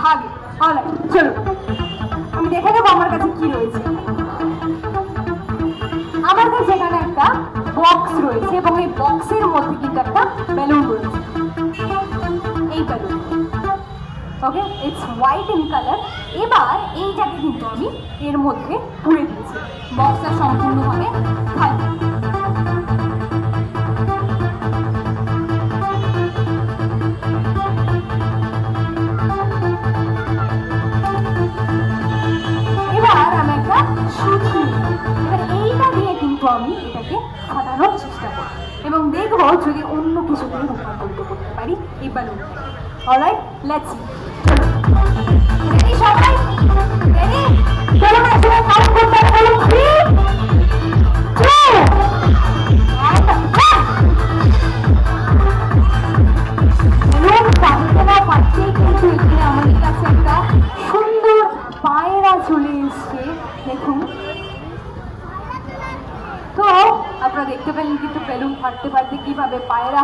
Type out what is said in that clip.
ভাগে। অলরাইট, চলো আমি দেখে নেবো আমার কাছে কি রয়েছে। আমার কাছে এখানে একটা বক্স রয়েছে এবং এই বক্সের মধ্যে কিন্তু একটা বেলুন রয়েছে। এই balloon, okay, it's white in colour. এবার এইটাকে কিন্তু আমি এর মধ্যে পুড়ে দিচ্ছি। বক্সটা সম্পূর্ণভাবে খালি। এবার আমি একটা সুতি, এবার এইটা দিয়ে কিন্তু আমি এটাকে ফাটানোর চেষ্টা করব এবং দেখবো যদি অন্য কিছু দিয়ে রূপান্তরিত করতে পারি এই বেলুনটাকে। Alright, let's see. রেডি সবাই? রেডি? চলো না, সবাই কাউন্ট করতে হবে। বলো 3 2 and 1। বেলুন ফাটতে না ফাটতেই কিন্তু এখানে আমাদের কাছে একটা সুন্দর পায়রা চলে এসছে। দেখুন তো আপনারা দেখতে পেলেন কিন্তু বেলুন ফাটতে ফাটতে কিভাবে পায়রা